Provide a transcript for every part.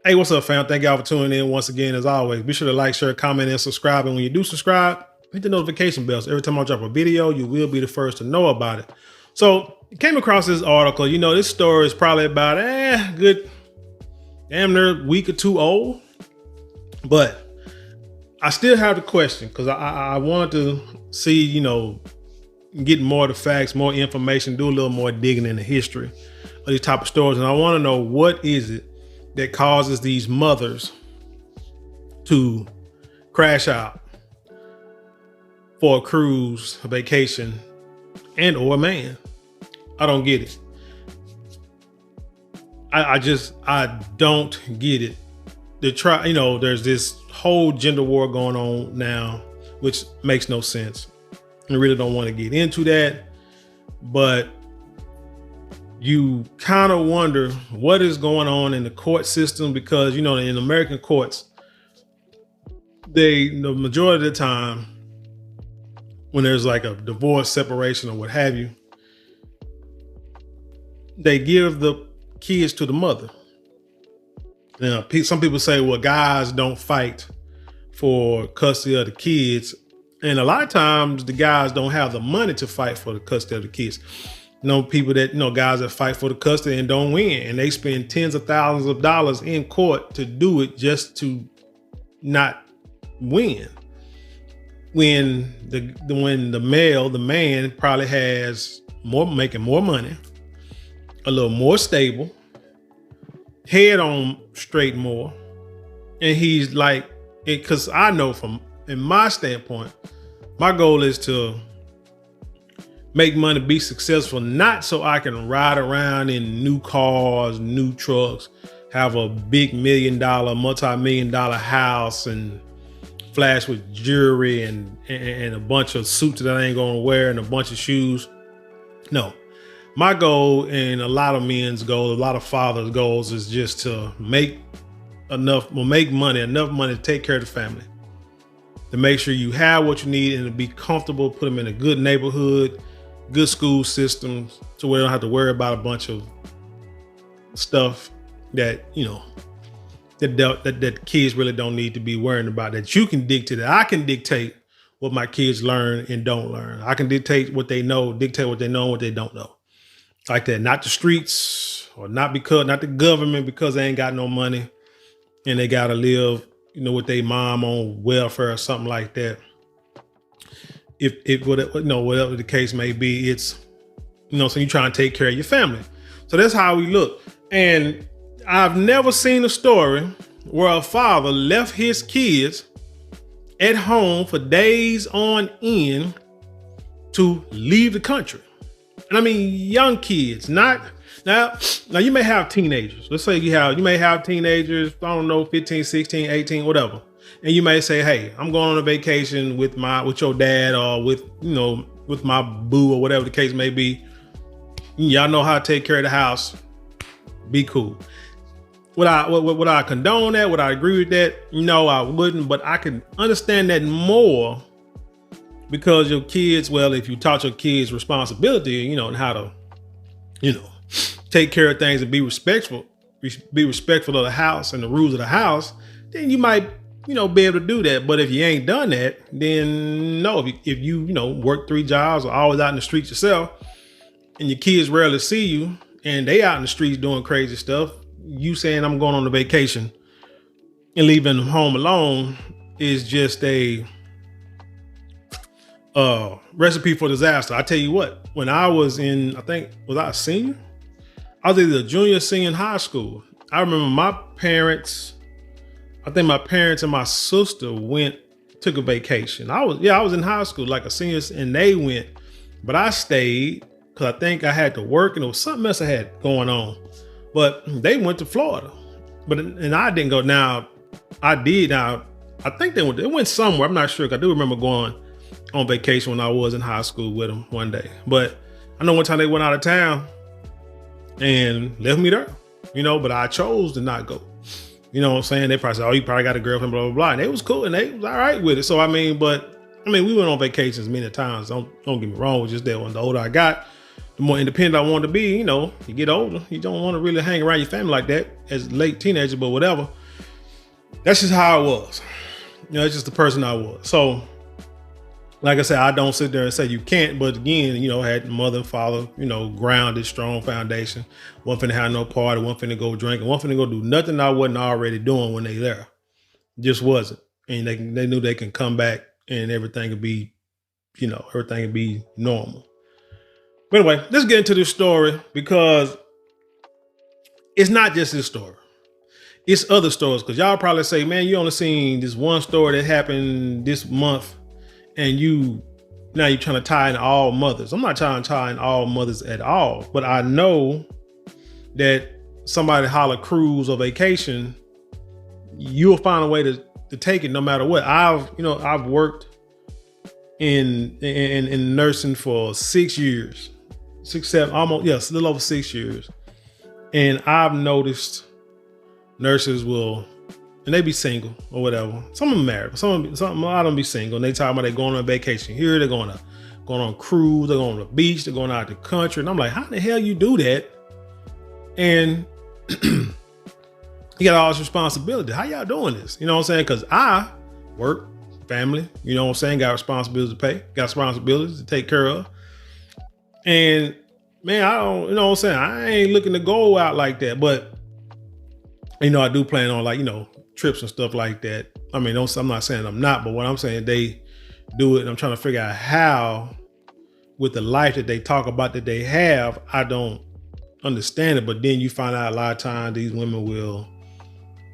Hey, what's up, fam? Thank y'all for tuning in once again. As always, be sure to like, share, comment, and subscribe. And when you do subscribe, hit the notification bell. So every time I drop a video, you will be the first to know about it. So came across this article. You know, this story is probably about good, damn near a week or two old. But I still have the question because I wanted to see, you know, get more of the facts, more information, do a little more digging in the history of these type of stories. And I want to know, what is it that causes these mothers to crash out for a cruise, a vacation, and or a man? I don't get it. I don't get it. There's this whole gender war going on now, which makes no sense. I really don't want to get into that, but you kind of wonder what is going on in the court system, because, you know, in American courts, the majority of the time when there's like a divorce, separation, or what have you, they give the kids to the mother. Now, some people say, well, guys don't fight for custody of the kids. And a lot of times the guys don't have the money to fight for the custody of the kids. People that, guys that fight for the custody and don't win, and they spend tens of thousands of dollars in court to do it just to not win. When the man probably has making more money, a little more stable, head on straight more. And he's like, because I know in my standpoint, my goal is to make money, be successful, not so I can ride around in new cars, new trucks, have a big multi-million-dollar house and flash with jewelry and a bunch of suits that I ain't gonna wear and a bunch of shoes. No, my goal, and a lot of men's goals, a lot of fathers' goals, is just to make enough money to take care of the family, to make sure you have what you need and to be comfortable, put them in a good neighborhood, good school systems, so we don't have to worry about a bunch of stuff that, that kids really don't need to be worrying about, that you can dictate. That I can dictate what my kids learn and don't learn. I can dictate what they know and what they don't know. Like that, not the streets, or not the government, because they ain't got no money and they gotta live, with their mom on welfare or something like that. If whatever the case may be, it's, so you try and take care of your family. So that's how we look. And I've never seen a story where a father left his kids at home for days on end to leave the country. And I mean, young kids, now you may have teenagers. Let's say you may have teenagers, I don't know, 15, 16, 18, whatever. And you may say, hey, I'm going on a vacation with your dad, or with my boo, or whatever the case may be. Y'all know how to take care of the house. Be cool. Would I condone that? Would I agree with that? No, I wouldn't, but I can understand that more, because your kids, well, if you taught your kids responsibility, and how to, take care of things and be respectful of the house and the rules of the house, then you might, be able to do that. But if you ain't done that, then no. If you work 3 jobs, or always out in the streets yourself, and your kids rarely see you, and they out in the streets doing crazy stuff, you saying I'm going on a vacation and leaving them home alone is just a recipe for disaster. I tell you what, when I was in, was I a senior? I was either a junior or senior in high school. I remember my parents and my sister took a vacation. I was in high school, like a senior, and they went, but I stayed because I think I had to work, and there was something else I had going on. But they went to Florida, and I didn't go. Now I did. Now I think they went somewhere. I'm not sure, because I do remember going on vacation when I was in high school with them one day. But I know one time they went out of town and left me there, but I chose to not go. You know what I'm saying? They probably said, oh, you probably got a girlfriend, blah, blah, blah. And it was cool, and they was all right with it. So, we went on vacations many times. Don't get me wrong. It's just that when the older I got, the more independent I want to be. You know, you get older, you don't want to really hang around your family like that as a late teenager, but whatever. That's just how I was. You know, it's just the person I was. So, like I said, I don't sit there and say you can't, but again, you know, had mother and father, you know, grounded, strong foundation. One finna have no party, one finna go drink, and one finna go do nothing I wasn't already doing when they there. Just wasn't. And they knew they can come back and everything would be, you know, everything would be normal. But anyway, let's get into this story because it's not just this story. It's other stories. Because y'all probably say, man, you only seen this one story that happened this month and now you're trying to tie in all mothers. I'm not trying to tie in all mothers at all, but I know that somebody holler cruise or vacation, you'll find a way to take it no matter what. I've worked in nursing for 6 years, 6, 7, almost, yes, a little over 6 years. And I've noticed nurses will, and they be single or whatever. Some of them married, a lot of them be single. And they talk about they going on vacation here, they're going on cruise, they're going on the beach, they're going out the country. And I'm like, how the hell you do that? And you got all this responsibility. How y'all doing this? You know what I'm saying? Because I work, family, you know what I'm saying? Got responsibilities to pay, got responsibilities to take care of. And man, I don't, you know what I'm saying? I ain't looking to go out like that. But, you know, I do plan on, like, you know, trips and stuff like that. I mean, I'm not saying I'm not, but what I'm saying, they do it. And I'm trying to figure out how, with the life that they talk about that they have, I don't understand it. But then you find out a lot of times these women will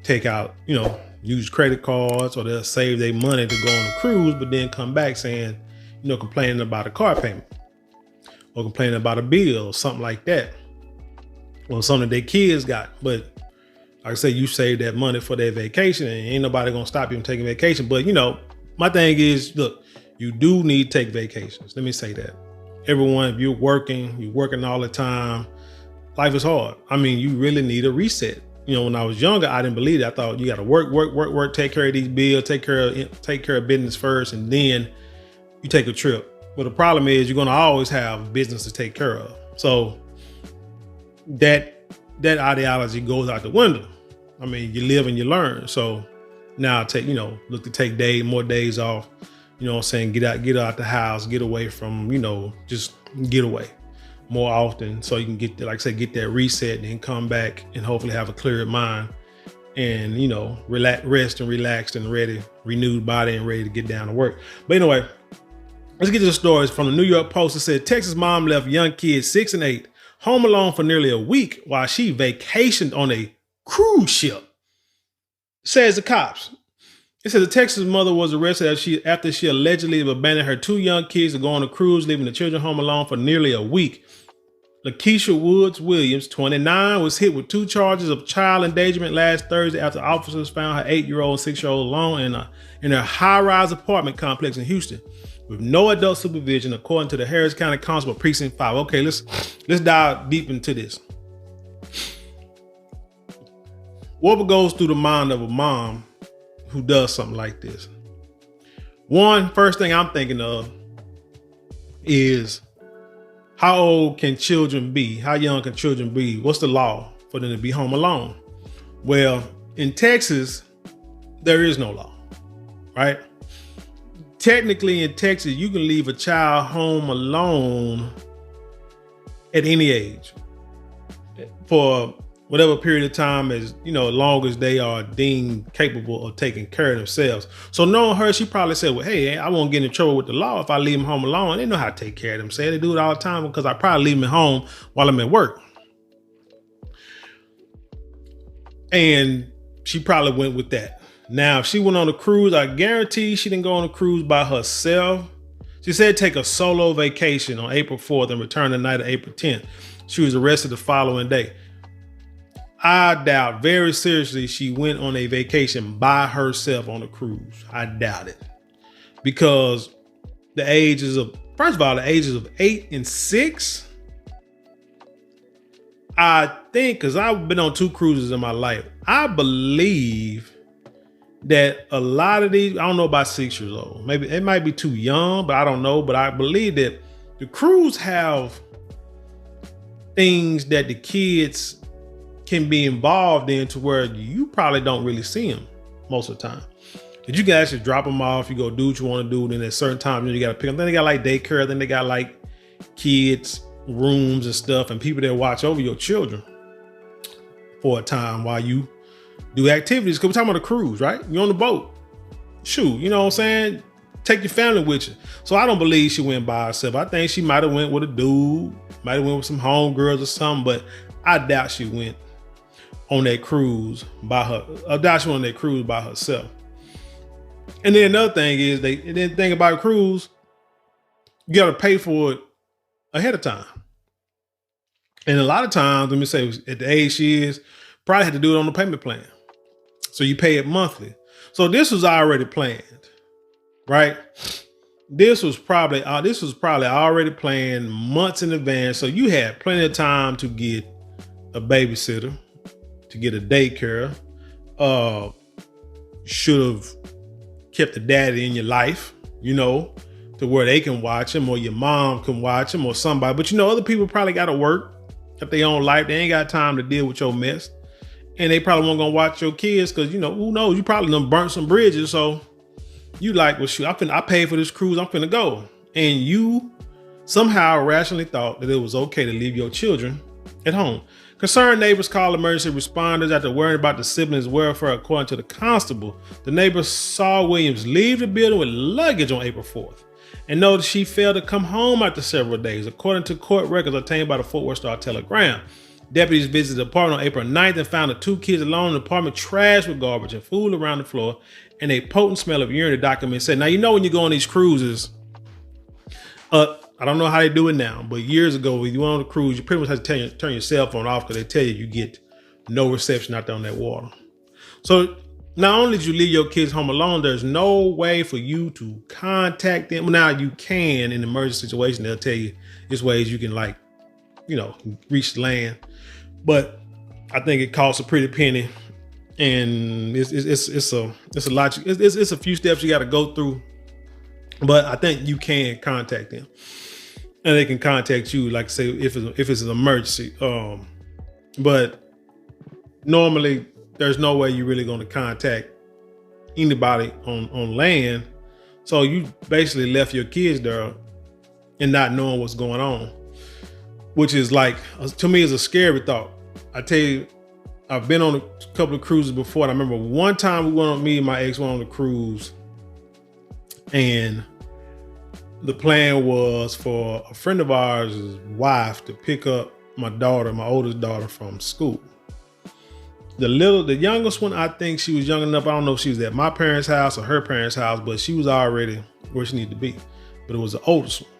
take out, you know, use credit cards, or they'll save their money to go on a cruise, but then come back saying, you know, complaining about a car payment or complaining about a bill or something like that, or something their kids got. But like I say, you save that money for their vacation and ain't nobody gonna stop you from taking vacation. But you know, my thing is, look, you do need to take vacations. Let me say that. Everyone, if you're working all the time, life is hard. I mean, you really need a reset. You know, when I was younger, I didn't believe it. I thought you got to work, take care of these bills, take care of business first, and then you take a trip. But the problem is you're going to always have business to take care of. So that ideology goes out the window. I mean, you live and you learn. So now look to take more days off. You know what I'm saying? Get out the house, get away from, you know, just get away more often, so you can get that reset and then come back and hopefully have a clearer mind and, you know, rest and relaxed and ready, renewed body and ready to get down to work. But anyway, let's get to the stories from the New York Post. It said Texas mom left young kids 6 and 8 home alone for nearly a week while she vacationed on a cruise ship, says the cops. It says the Texas mother was arrested after she allegedly abandoned her 2 young kids to go on a cruise, leaving the children home alone for nearly a week. Lakesha Woods Williams, 29, was hit with 2 charges of child endangerment last Thursday after officers found her 8-year-old and 6-year-old alone in her high-rise apartment complex in Houston with no adult supervision, according to the Harris County Constable Precinct 5. Okay, let's dive deep into this. What goes through the mind of a mom who does something like this? First thing I'm thinking of is, how old can children be? How young can children be? What's the law for them to be home alone? Well, in Texas, there is no law, right? Technically in Texas, you can leave a child home alone at any age for whatever period of time, as you know, as long as they are deemed capable of taking care of themselves. So knowing her, she probably said, well, hey, I won't get in trouble with the law if I leave them home alone. They know how to take care of themselves. They do it all the time because I probably leave them at home while I'm at work. And she probably went with that. Now, if she went on a cruise, I guarantee she didn't go on a cruise by herself. She said take a solo vacation on April 4th and return the night of April 10th. She was arrested the following day. I doubt very seriously she went on a vacation by herself on a cruise. I doubt it. Because the ages of 8 and 6, I think, because I've been on 2 cruises in my life, I believe that a lot of these, I don't know about 6 years old, maybe it might be too young, but I don't know. But I believe that the cruise have things that the kids can be involved in to where you probably don't really see them most of the time. That you can actually drop them off, you go do what you want to do, then at certain times you got to pick them. Then they got like daycare, then they got like kids rooms and stuff, and people that watch over your children for a time while you do activities. Because we're talking about a cruise, right? You're on the boat. Shoot, you know what I'm saying? Take your family with you. So I don't believe she went by herself. I think she might have went with a dude, might have went with some homegirls or something, but I doubt she went on that cruise by herself. And then another thing is the thing about a cruise, you got to pay for it ahead of time. And a lot of times, let me say, at the age she is, probably had to do it on the payment plan. So you pay it monthly. So this was already planned, right? This was probably already planned months in advance. So you had plenty of time to get a babysitter, to get a daycare. Should have kept the daddy in your life, you know, to where they can watch him, or your mom can watch him, or somebody. But you know, other people probably got to work at their own life. They ain't got time to deal with your mess. And they probably won't gonna watch your kids because, you know, who knows? You probably done burnt some bridges. So you like, well, shoot, I paid for this cruise. I'm finna go. And you somehow rationally thought that it was okay to leave your children at home. Concerned neighbors called emergency responders after worrying about the siblings' welfare. According to the constable, the neighbors saw Williams leave the building with luggage on April 4th and noticed she failed to come home after several days. According to court records obtained by the Fort Worth Star-Telegram, deputies visited the apartment on April 9th and found the two kids alone in the apartment, trashed with garbage and food around the floor, and a potent smell of urine, the document said. Now, you know, when you go on these cruises, I don't know how they do it now, but years ago, when you went on a cruise, you pretty much had to turn your cell phone off because they tell you get no reception out there on that water. So not only did you leave your kids home alone, there's no way for you to contact them. Now you can in an emergency situation. They'll tell you there's ways you can, like, you know, reach the land. But I think it costs a pretty penny, and it's a lot. It's a few steps you got to go through. But I think you can contact them, and they can contact you, like say if it's an emergency. But normally there's no way you're really going to contact anybody on land. So you basically left your kids there and not knowing what's going on, which is like, to me, is a scary thought. I tell you, I've been on a couple of cruises before, and I remember one time me and my ex went on a cruise, and the plan was for a friend of ours' wife to pick up my oldest daughter, from school. The youngest one, I think she was young enough. I don't know if she was at my parents' house or her parents' house, but she was already where she needed to be. But it was the oldest one.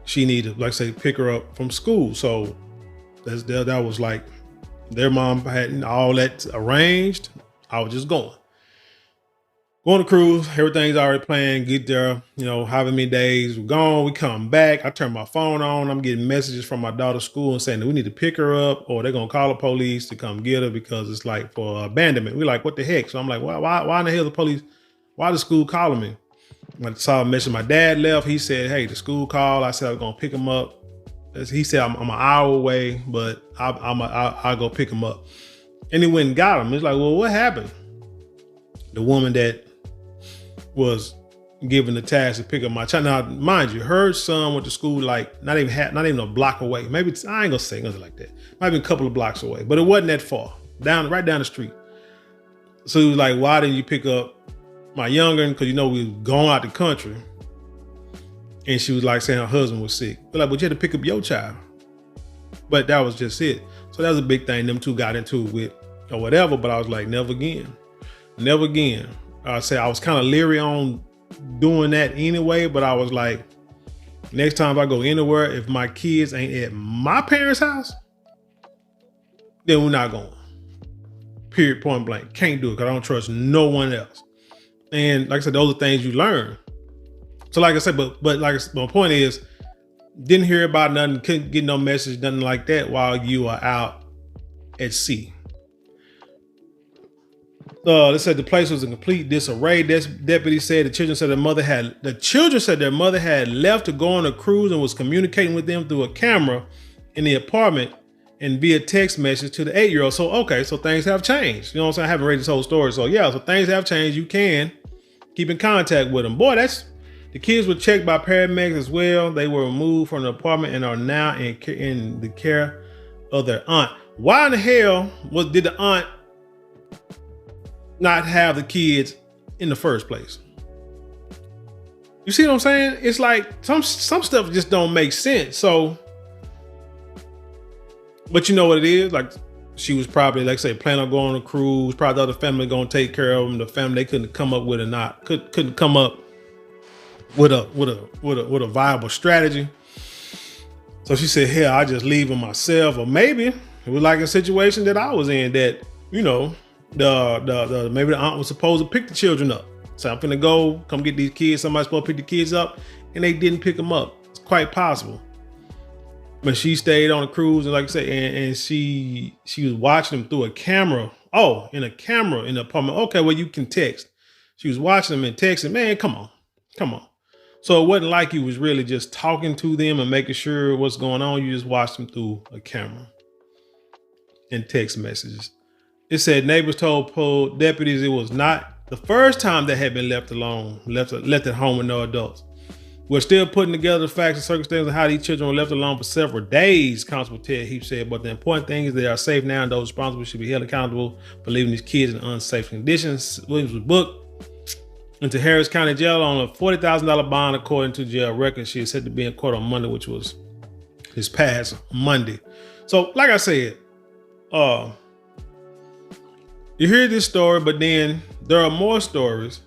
She needed, like I say, pick her up from school. So that was like, their mom had all that arranged. I was just going to cruise. Everything's already planned. Get there, you know, however many days we're gone. We come back. I turn my phone on. I'm getting messages from my daughter's school and saying that we need to pick her up, or they're going to call the police to come get her because it's like for abandonment. We're like, what the heck? So I'm like, why in the hell the police? Why the school calling me? I saw a message. My dad left. He said, hey, the school called. I said I was going to pick him up. He said, I'm an hour away, but I'll go pick him up. And he went and got him. It's like, well, what happened? The woman that was given the task to pick up my child. Now, mind you, her son went to school like not even a block away. Maybe I ain't gonna say nothing like that. Might be a couple of blocks away, but it wasn't that far. Right down the street. So he was like, why didn't you pick up my younger? Because you know we was going out the country. And she was like saying her husband was sick. But like, but you had to pick up your child. But that was just it. So that was a big thing them two got into with or whatever. But I was like, never again. Never again. I was kind of leery on doing that anyway, but I was like, next time I go anywhere, if my kids ain't at my parents' house, then we're not going. Period, point blank. Can't do it because I don't trust no one else. And like I said, those are things you learn. So like I said, but like my point is, didn't hear about nothing, couldn't get no message, nothing like that while you are out at sea. They said the place was in complete disarray. This deputy said the children said their mother had left to go on a cruise and was communicating with them through a camera in the apartment and via text message to the 8-year-old. So okay, so things have changed. You know what I'm saying? I haven't read this whole story. So yeah, so things have changed. You can keep in contact with them. Boy, the kids were checked by paramedics as well. They were removed from the apartment and are now in the care of their aunt. Why in the hell did the aunt not have the kids in the first place? You see what I'm saying? It's like some stuff just don't make sense. So, but you know what it is? Like, she was probably, like say, planning on going on a cruise. Probably the other family gonna take care of them. The family they couldn't come up with couldn't come up with a viable strategy. So she said, "Hell, I just leave them myself." Or maybe it was like a situation that I was in that, you know, maybe the aunt was supposed to pick the children up. So I'm finna go, come get these kids. Somebody's supposed to pick the kids up, and they didn't pick them up. It's quite possible. But she stayed on a cruise, and like I said, and she was watching them through a camera. Oh, in a camera in the apartment. Okay, well, you can text. She was watching them and texting. Man, come on. So it wasn't like you was really just talking to them and making sure what's going on. You just watched them through a camera and text messages. It said neighbors told deputies it was not the first time they had been left alone, left at home with no adults. We're still putting together the facts and circumstances of how these children were left alone for several days, Constable Ted Heath said. But the important thing is they are safe now, and those responsible should be held accountable for leaving these kids in unsafe conditions. Williams was booked into Harris County Jail on a $40,000 bond, according to jail records. She is said to be in court on Monday, which was this past Monday. So, like I said, you hear this story, but then there are more stories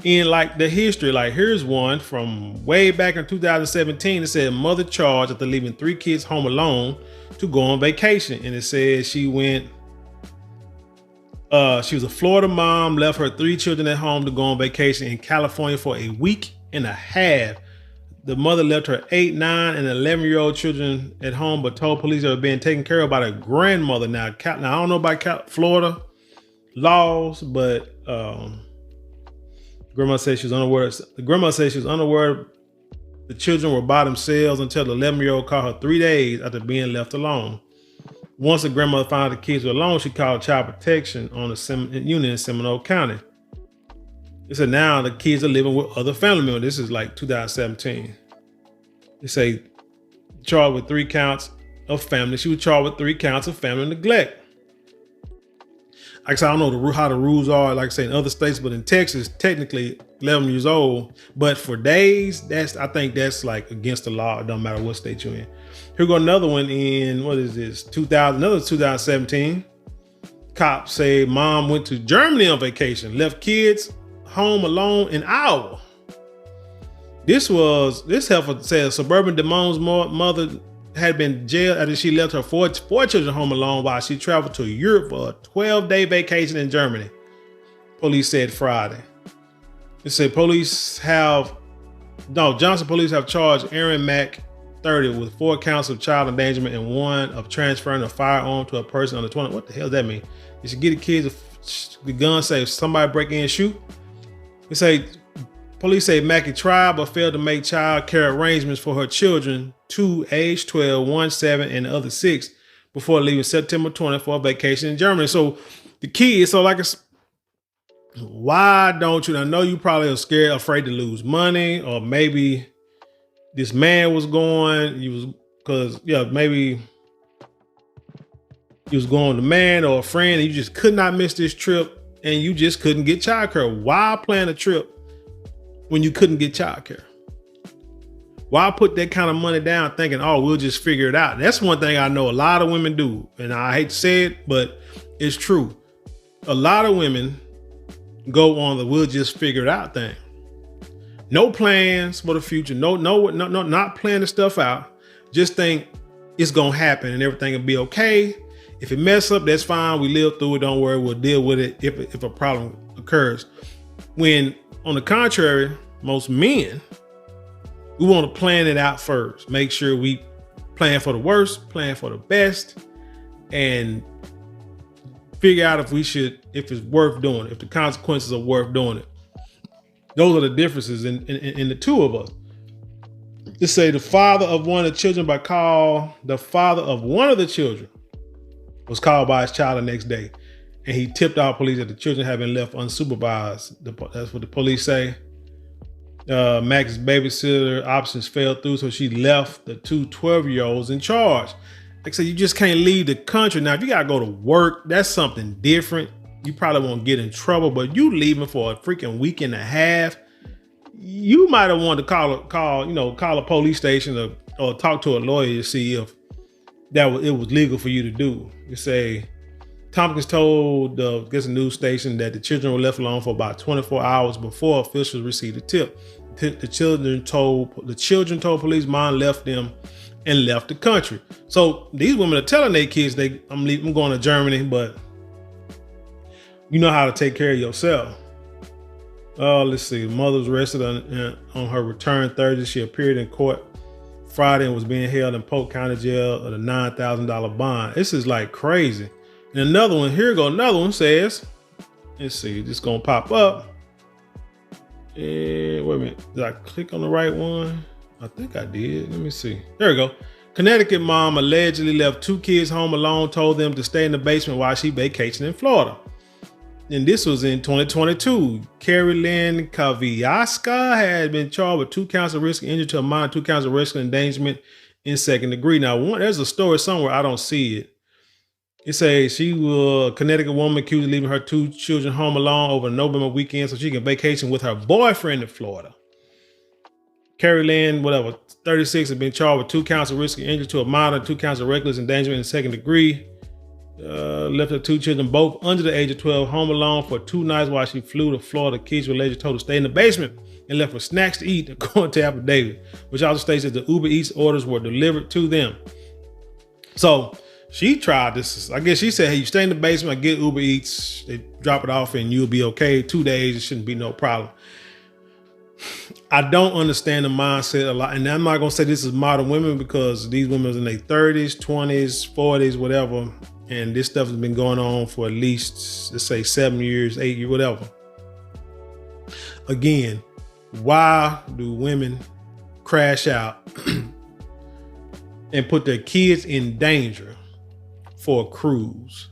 in like the history. Like here's one from way back in 2017. It said mother charged after leaving 3 kids home alone to go on vacation. And it says she was a Florida mom, left her 3 children at home to go on vacation in California for a week and a half. The mother left her 8, 9, and 11-year-old children at home, but told police they were being taken care of by their grandmother. Now I don't know about Florida laws, but grandma said she was unaware. The grandma said she was unaware the children were by themselves until the 11-year-old called her 3 days after being left alone. Once the grandmother found out the kids were alone, she called Child Protection on the unit in Seminole County. They said now the kids are living with other family members. This is like 2017. They say charged with 3 counts of family. She was charged with 3 counts of family neglect. Like I said, I don't know how the rules are, like I say, in other states, but in Texas, technically 11 years old. But for days, I think that's like against the law. It don't matter what state you're in. Here go another one in, what is this, 2017. Cops say mom went to Germany on vacation, left kids home alone an hour. This heifer said a suburban Des Moines mother had been jailed after she left her four children home alone while she traveled to Europe for a 12-day vacation in Germany, police said Friday. It said Johnson police have charged Aaron Mack, 30, with 4 counts of child endangerment and 1 of transferring a firearm to a person under 20. What the hell does that mean? You should get the kids the gun, say if somebody break in and shoot. They say police say Mackey tried but failed to make child care arrangements for her children, 2 age 12, 1 7, and the other 6, before leaving September 20 for a vacation in Germany. So the kids, why don't you? I know you probably are scared, afraid to lose money, or maybe this man was going, maybe you was going with a man or a friend and you just could not miss this trip and you just couldn't get childcare. Why plan a trip when you couldn't get childcare? Why put that kind of money down thinking, oh, we'll just figure it out? That's one thing I know a lot of women do. And I hate to say it, but it's true. A lot of women go on the we'll just figure it out thing. No plans for the future. No, not planning stuff out. Just think it's going to happen and everything will be okay. If it mess up, that's fine. We live through it. Don't worry. We'll deal with it if a problem occurs. When on the contrary, most men, we want to plan it out first. Make sure we plan for the worst, plan for the best, and figure out if it's worth doing it, if the consequences are worth doing it. Those are the differences in the two of us. Just say the father of one of the children the father of one of the children was called by his child the next day. And he tipped off police that the children had been left unsupervised. That's what the police say. Max's babysitter options fell through, so she left the two 12-year-olds in charge. Like I said, you just can't leave the country. Now, if you gotta go to work, that's something different. You probably won't get in trouble, but you leaving for a freaking week and a half, you might have wanted to call a police station or talk to a lawyer to see if it was legal for you to do. You say, Tompkins told the news station that the children were left alone for about 24 hours before officials received a tip. The children told police mom left them and left the country. So these women are telling their kids, I'm going to Germany, but you know how to take care of yourself. Let's see. The mother was arrested on her return Thursday. She appeared in court Friday and was being held in Polk County Jail at a $9,000 bond. This is like crazy. And another one says, let's see, it's gonna pop up. And wait a minute, did I click on the right one? I think I did. Let me see. There we go. Connecticut mom allegedly left two kids home alone, told them to stay in the basement while she vacationed in Florida. And this was in 2022. Carrie Lynn Kaviaska had been charged with 2 counts of risk and injury to a minor, 2 counts of risk and endangerment in second degree. Now, there's a story somewhere, I don't see it. It says she was a Connecticut woman accused of leaving her 2 children home alone over the November weekend so she can vacation with her boyfriend in Florida. Carrie Lynn, 36, had been charged with 2 counts of risk and injury to a minor, 2 counts of reckless endangerment in second degree. Left her 2 children, both under the age of 12, home alone for 2 nights while she flew to Florida. Kids were later told to stay in the basement and left with snacks to eat, according to affidavit, which also states that the Uber Eats orders were delivered to them. So she tried this. I guess she said, hey, you stay in the basement, I get Uber Eats, they drop it off and you'll be okay. 2 days, it shouldn't be no problem. I don't understand the mindset a lot. And I'm not going to say this is modern women because these women are in their 30s, 20s, 40s, whatever. And this stuff has been going on for at least, let's say 7 years, 8 years, whatever. Again, why do women crash out and put their kids in danger for a cruise?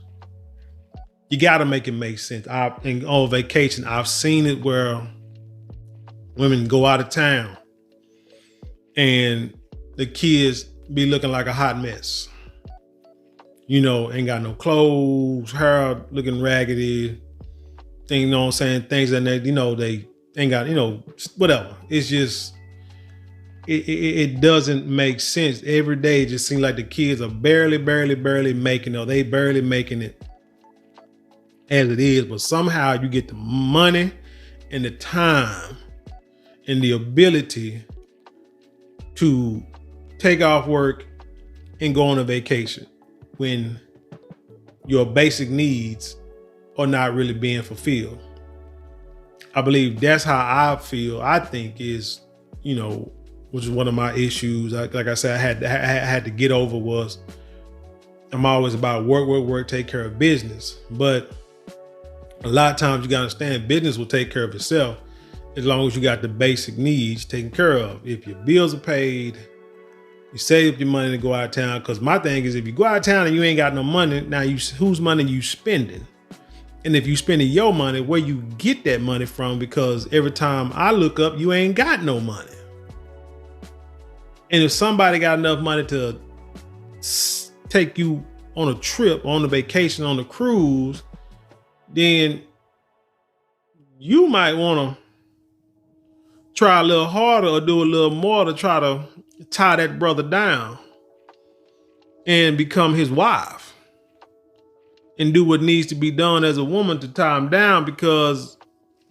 You got to make it make sense. On vacation, I've seen it where women go out of town and the kids be looking like a hot mess. Ain't got no clothes, hair looking raggedy, you know what I'm saying? Things that they ain't got, whatever. It's just, it doesn't make sense. Every day it just seems like the kids are barely making it. They barely making it as it is. But somehow you get the money and the time and the ability to take off work and go on a vacation when your basic needs are not really being fulfilled. I believe that's how I feel. I think is, which is one of my issues. Like I said, I had to get over was I'm always about work, take care of business. But a lot of times you gotta understand business will take care of itself as long as you got the basic needs taken care of. If your bills are paid, you save your money to go out of town. Because my thing is, if you go out of town and you ain't got no money, now whose money you spending? And if you spending your money, where you get that money from? Because every time I look up, you ain't got no money. And if somebody got enough money to take you on a trip, on a vacation, on a cruise, then you might want to try a little harder or do a little more to try to tie that brother down and become his wife and do what needs to be done as a woman to tie him down, because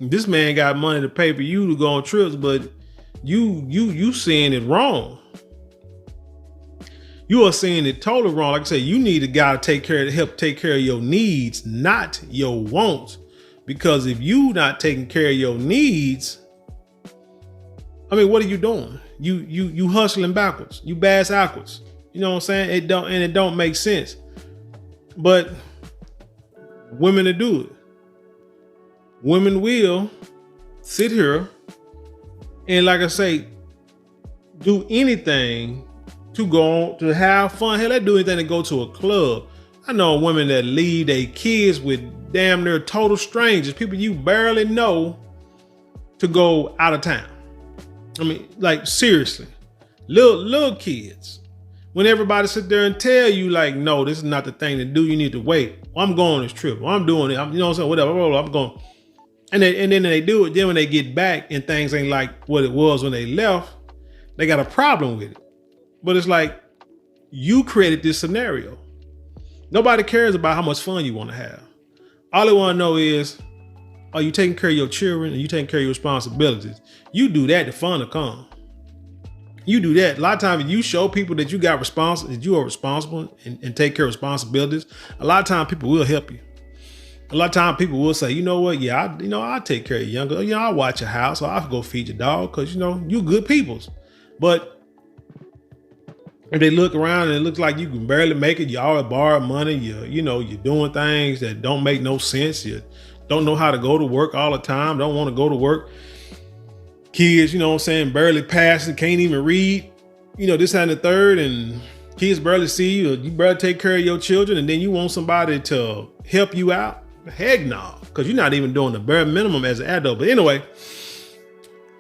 this man got money to pay for you to go on trips, but you seeing it wrong. You are seeing it totally wrong. Like I said, you need a guy to help take care of your needs, not your wants. Because if you not taking care of your needs, what are you doing? You hustling backwards. You bass backwards. You know what I'm saying? It don't make sense. But women to do it. Women will sit here and, like I say, do anything to go on, to have fun. Hell, they do anything to go to a club. I know women that leave their kids with damn near total strangers, people you barely know, to go out of town. I mean, like, seriously, little kids. When everybody sit there and tell you, like, no, this is not the thing to do. You need to wait. Well, I'm going on this trip. Well, I'm doing it. You know what I'm saying? Whatever. I'm going. And then they do it. Then when they get back and things ain't like what it was when they left, they got a problem with it. But it's like, you created this scenario. Nobody cares about how much fun you want to have. All they want to know is, are you taking care of your children and you taking care of your responsibilities? You do that, the fun will come. You do that. A lot of times you show people that you got that you are responsible and take care of responsibilities. A lot of times people will help you. A lot of times people will say, you know what? Yeah, I'll take care of you younger. I'll watch your house, or I'll go feed your dog, because you good peoples. But if they look around and it looks like you can barely make it, you always borrow money, you're doing things that don't make no sense. You don't know how to go to work all the time, don't want to go to work. Kids, barely passing, can't even read, this and the third, and kids barely see you. You barely take care of your children, and then you want somebody to help you out? Heck no, because you're not even doing the bare minimum as an adult. But anyway,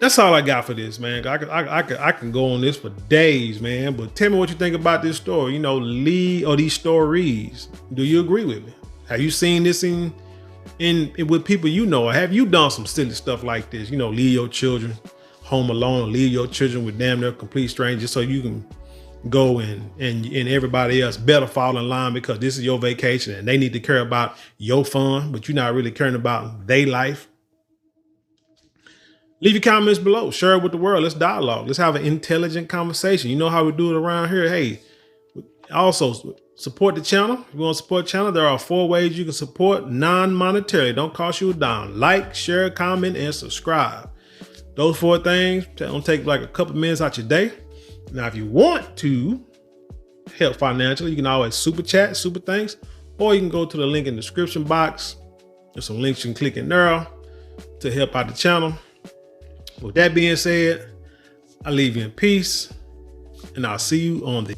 that's all I got for this, man. I can go on this for days, man. But tell me what you think about this story, Lee, or these stories. Do you agree with me? Have you seen this in with people or have you done some silly stuff like this? Leave your children home alone, or leave your children with damn near complete strangers so you can go and everybody else better fall in line because this is your vacation and they need to care about your fun, but you're not really caring about their life. Leave your comments below. Share it with the world. Let's dialogue. Let's have an intelligent conversation. You know how we do it around here. Hey, also support the channel. If you want to support the channel, there are 4 ways you can support non-monetarily. Don't cost you a dime. Like, share, comment, and subscribe. Those 4 things don't take like a couple minutes out your day. Now, if you want to help financially, you can always super chat, super thanks, or you can go to the link in the description box. There's some links you can click in there to help out the channel. With that being said, I leave you in peace, and I'll see you on the